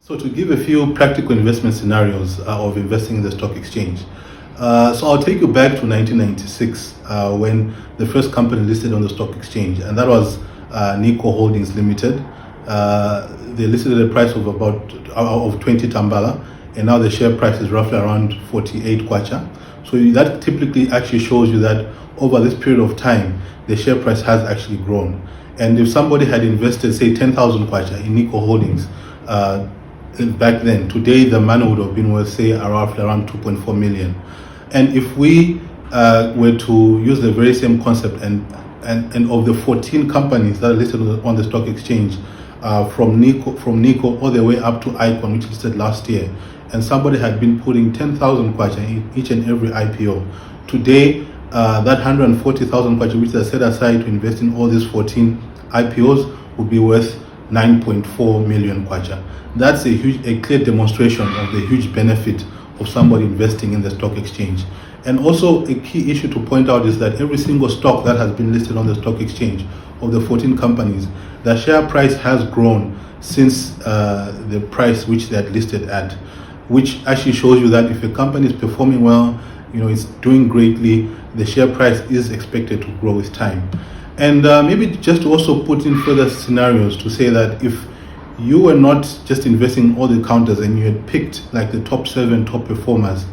So to give a few practical investment scenarios of investing in the stock exchange. So I'll take you back to 1996 when the first company listed on the stock exchange, and that was Nico Holdings Limited. They listed at a price of about 20 tambala, and now the share price is roughly around 48 kwacha. So that typically actually shows you that over this period of time, the share price has actually grown. And if somebody had invested, say, 10,000 kwacha in Nico Holdings, back then, today the money would have been worth, say, around 2.4 million. And if we were to use the very same concept and of the 14 companies that are listed on the stock exchange, from Nico all the way up to Icon, which listed last year, and somebody had been putting 10,000 kwacha in each and every IPO, today that 140,000 kwacha which are set aside to invest in all these 14 IPOs would be worth 9.4 million kwacha. That's a clear demonstration of the huge benefit of somebody investing in the stock exchange. And also a key issue to point out is that every single stock that has been listed on the stock exchange of the 14 companies, the share price has grown since the price which they had listed at, which actually shows you that if a company is performing well, it's doing greatly, the share price is expected to grow with time. And maybe just to also put in further scenarios to say that if you were not just investing in all the counters and you had picked like the top 7 top performers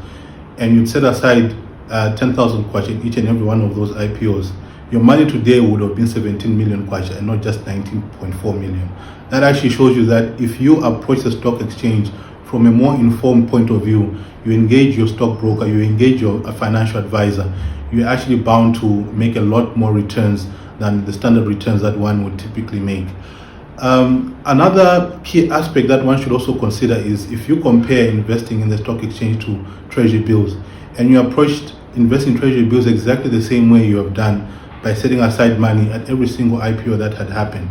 and you'd set aside 10,000 kwacha in each and every one of those IPOs, your money today would have been 17 million kwacha and not just 19.4 million. That actually shows you that if you approach the stock exchange from a more informed point of view, you engage your stockbroker, you engage your financial advisor, you're actually bound to make a lot more returns than the standard returns that one would typically make. Another key aspect that one should also consider is if you compare investing in the stock exchange to treasury bills, and you approached investing in treasury bills exactly the same way you have done by setting aside money at every single IPO that had happened.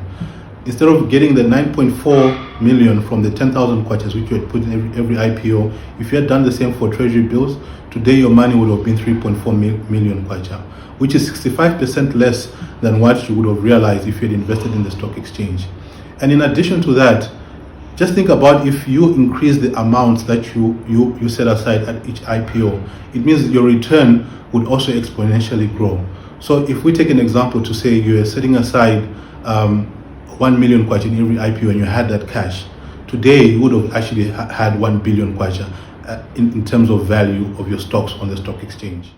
Instead of getting the 9.4 million from the 10,000 kwachas which you had put in every IPO, if you had done the same for treasury bills, today your money would have been 3.4 million kwacha, which is 65% less than what you would have realized if you had invested in the stock exchange. And in addition to that, just think about if you increase the amounts that you set aside at each IPO, it means that your return would also exponentially grow. So if we take an example to say you are setting aside 1 million kwacha in every IPO and you had that cash, today you would have actually had 1 billion kwacha in terms of value of your stocks on the stock exchange.